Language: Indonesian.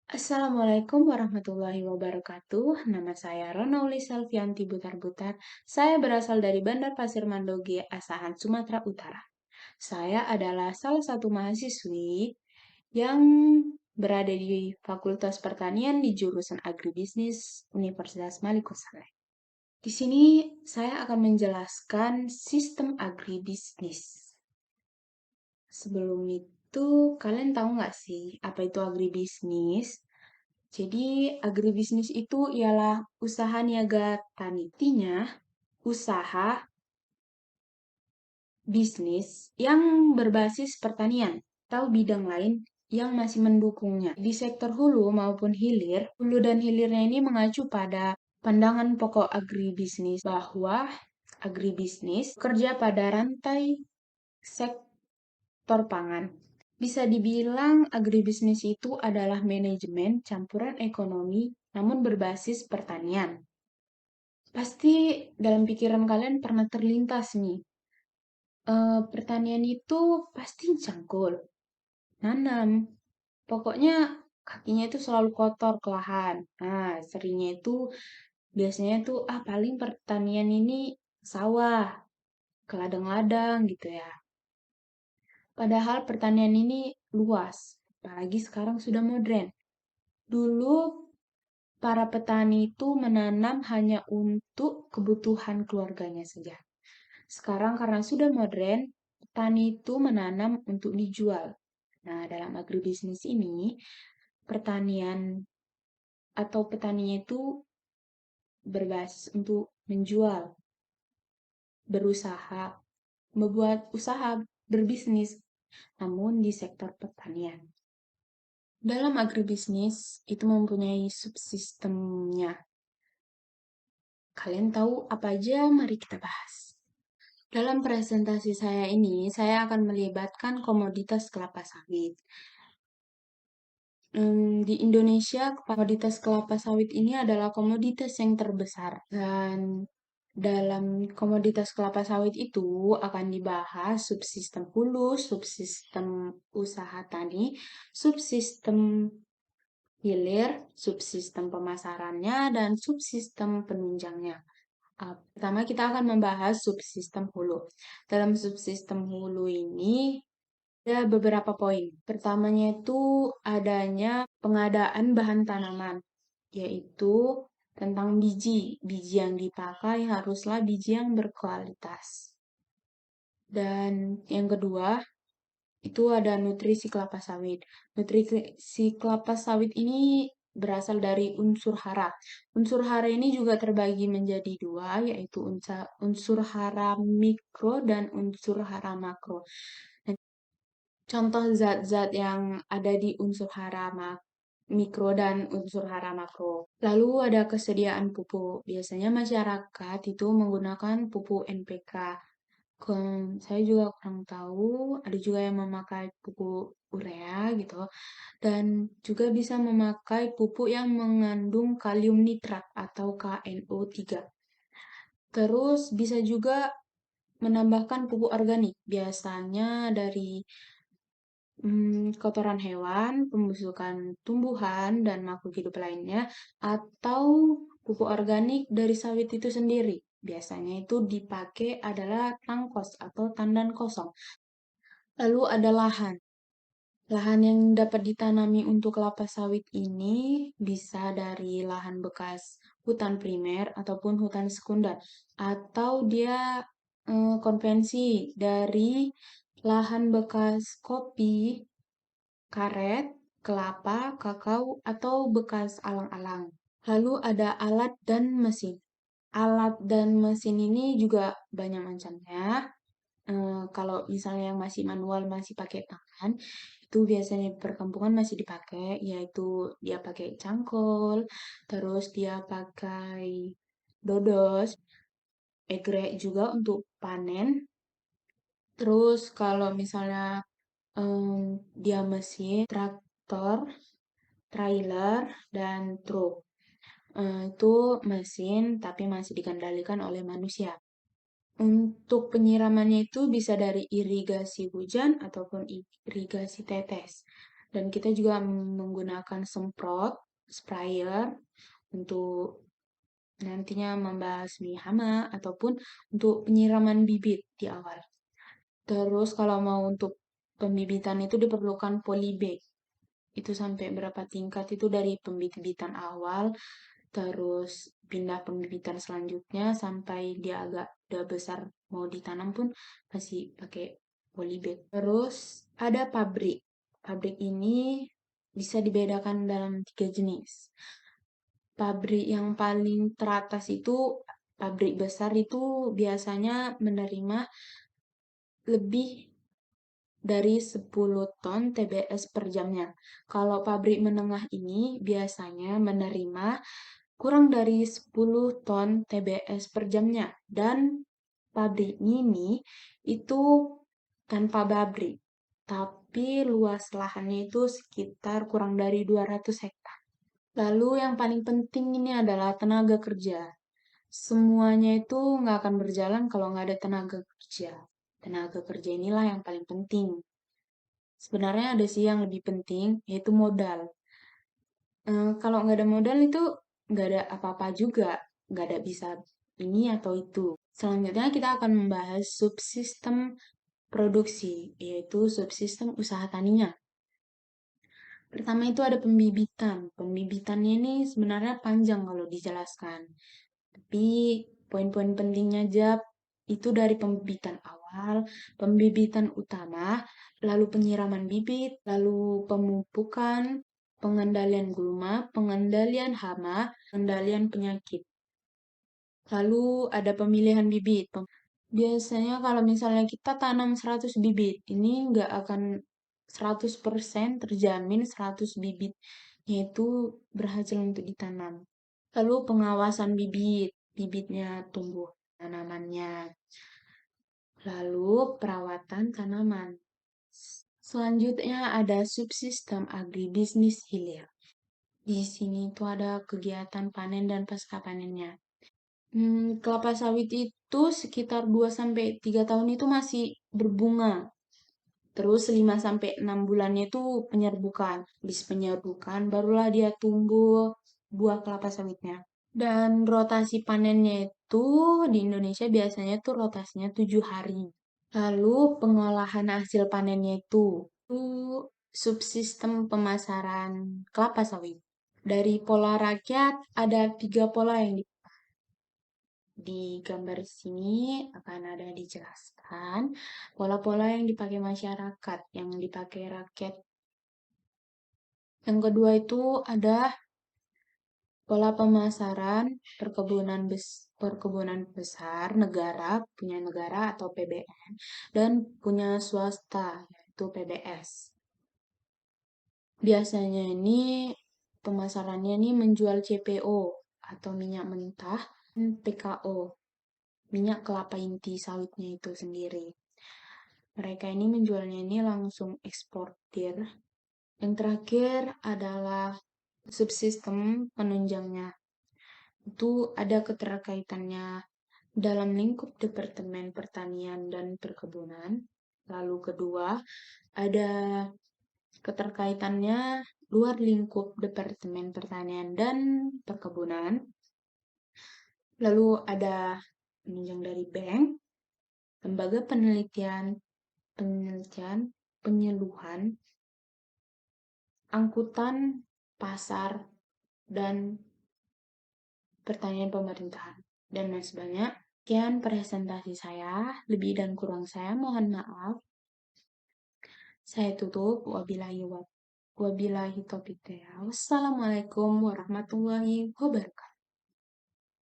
Assalamualaikum warahmatullahi wabarakatuh. Nama saya Ronauli Salvianti Butar-Butar. Saya berasal dari Bandar Pasir Mandoge, Asahan, Sumatera Utara. Saya adalah salah satu mahasiswi yang berada di Fakultas Pertanian di jurusan Agribisnis Universitas Maliko Saleh. Di sini saya akan menjelaskan sistem agribisnis. Sebelum itu, kalian tahu nggak sih apa itu agribisnis? Jadi, agribisnis itu ialah usaha niaga tani. Artinya, usaha bisnis yang berbasis pertanian atau bidang lain yang masih mendukungnya. Di sektor hulu maupun hilir, hulu dan hilirnya ini mengacu pada pandangan pokok agribisnis bahwa agribisnis kerja pada rantai sektor pangan. Bisa dibilang agribisnis itu adalah manajemen campuran ekonomi namun berbasis pertanian. Pasti dalam pikiran kalian pernah terlintas nih, pertanian itu pasti cangkul, nanam, pokoknya kakinya itu selalu kotor ke lahan. Nah, seringnya itu biasanya tuh paling pertanian ini sawah, ke ladang-ladang gitu ya. Padahal pertanian ini luas, apalagi sekarang sudah modern. Dulu para petani itu menanam hanya untuk kebutuhan keluarganya saja. Sekarang karena sudah modern, petani itu menanam untuk dijual. Nah, dalam agribisnis ini, pertanian atau petaninya itu berbasis untuk menjual, berusaha, membuat usaha berbisnis, namun di sektor pertanian. Dalam agribisnis itu mempunyai subsistemnya. Kalian tahu apa aja? Mari kita bahas. Dalam presentasi saya ini, saya akan melibatkan komoditas kelapa sawit. Di Indonesia, komoditas kelapa sawit ini adalah komoditas yang terbesar. Dan dalam komoditas kelapa sawit itu akan dibahas subsistem hulu, subsistem usaha tani, subsistem hilir, subsistem pemasarannya, dan subsistem penunjangnya. Pertama, kita akan membahas subsistem hulu. Dalam subsistem hulu ini ada beberapa poin. Pertamanya itu adanya pengadaan bahan tanaman, yaitu tentang biji. Biji yang dipakai haruslah biji yang berkualitas. Dan yang kedua, itu ada nutrisi kelapa sawit. Nutrisi kelapa sawit ini berasal dari unsur hara. Unsur hara ini juga terbagi menjadi dua, yaitu unsur hara mikro dan unsur hara makro. Contoh zat-zat yang ada di unsur hara mikro dan unsur hara makro. Lalu ada kesediaan pupuk. Biasanya masyarakat itu menggunakan pupuk NPK. Saya juga kurang tahu, ada juga yang memakai pupuk urea gitu. Dan juga bisa memakai pupuk yang mengandung kalium nitrat atau KNO3. Terus bisa juga menambahkan pupuk organik. Biasanya dari kotoran hewan, pembusukan tumbuhan, dan makhluk hidup lainnya, atau pupuk organik dari sawit itu sendiri. Biasanya itu dipakai adalah tangkos atau tandan kosong. Lalu ada lahan. Lahan yang dapat ditanami untuk kelapa sawit ini bisa dari lahan bekas hutan primer ataupun hutan sekunder. Atau dia konvensi dari lahan bekas kopi, karet, kelapa, kakao, atau bekas alang-alang. Lalu ada alat dan mesin. Alat dan mesin ini juga banyak macamnya. Kalau misalnya yang masih manual, masih pakai tangan, itu biasanya di perkampungan masih dipakai, yaitu dia pakai cangkul, terus dia pakai dodos, egrek juga untuk panen. Terus kalau misalnya dia mesin, traktor, trailer, dan truk. Itu mesin tapi masih dikendalikan oleh manusia. Untuk penyiramannya itu bisa dari irigasi hujan ataupun irigasi tetes. Dan kita juga menggunakan sprayer untuk nantinya membasmi hama ataupun untuk penyiraman bibit di awal. Terus kalau mau untuk pembibitan itu diperlukan polybag. Itu sampai berapa tingkat itu dari pembibitan awal, terus pindah pembibitan selanjutnya sampai dia agak udah besar mau ditanam pun masih pakai polybag. Terus ada pabrik. Pabrik ini bisa dibedakan dalam 3 jenis. Pabrik yang paling teratas itu, pabrik besar itu biasanya menerima lebih dari 10 ton TBS per jamnya. Kalau pabrik menengah ini biasanya menerima kurang dari 10 ton TBS per jamnya. Dan pabrik mini itu tanpa pabrik, tapi luas lahannya itu sekitar kurang dari 200 hektar. Lalu yang paling penting ini adalah tenaga kerja. Semuanya itu nggak akan berjalan kalau nggak ada tenaga kerja. Tenaga kerja inilah yang paling penting. Sebenarnya ada sih yang lebih penting, yaitu modal. Kalau nggak ada modal itu nggak ada apa-apa juga. Nggak ada bisa ini atau itu. Selanjutnya kita akan membahas subsistem produksi, yaitu subsistem usaha taninya. Pertama itu ada pembibitan. Pembibitannya ini sebenarnya panjang kalau dijelaskan. Tapi poin-poin pentingnya aja itu dari pembibitan awal, pembibitan utama, lalu penyiraman bibit, lalu pemupukan, pengendalian gulma, pengendalian hama, pengendalian penyakit. Lalu ada pemilihan bibit. Biasanya kalau misalnya kita tanam 100 bibit, ini nggak akan 100% terjamin 100 bibitnya itu berhasil untuk ditanam. Lalu pengawasan bibit, bibitnya tumbuh tanamannya. Lalu perawatan tanaman. Selanjutnya ada subsistem agribisnis hilir. Di sini tuh ada kegiatan panen dan pasca panennya. Kelapa sawit itu sekitar 2 sampai 3 tahun itu masih berbunga. Terus 5 sampai 6 bulannya itu penyerbukan. Habis penyerbukan barulah dia tumbuh buah kelapa sawitnya. Dan rotasi panennya itu di Indonesia biasanya tuh rotasinya 7 hari. Lalu pengolahan hasil panennya itu subsistem pemasaran kelapa sawit. Dari pola rakyat ada 3 pola yang di gambar sini akan ada dijelaskan pola-pola yang dipakai masyarakat, yang dipakai rakyat. Yang kedua itu ada pola pemasaran perkebunan besar negara, punya negara atau PBN, dan punya swasta, yaitu PBS. Biasanya ini pemasarannya ini menjual CPO atau minyak mentah, PKO, minyak kelapa inti sawitnya itu sendiri. Mereka ini menjualnya ini langsung eksportir. Yang terakhir adalah subsistem penunjangnya. Itu ada keterkaitannya dalam lingkup Departemen Pertanian dan Perkebunan. Lalu kedua, ada keterkaitannya luar lingkup Departemen Pertanian dan Perkebunan. Lalu ada penunjang dari bank, lembaga penyeluhan, angkutan, pasar, dan pertanian pemerintahan. Dan lain sebagainya. Sekian presentasi saya, lebih dan kurang saya mohon maaf. Saya tutup, wabillahi taufiq. Wassalamualaikum warahmatullahi wabarakatuh.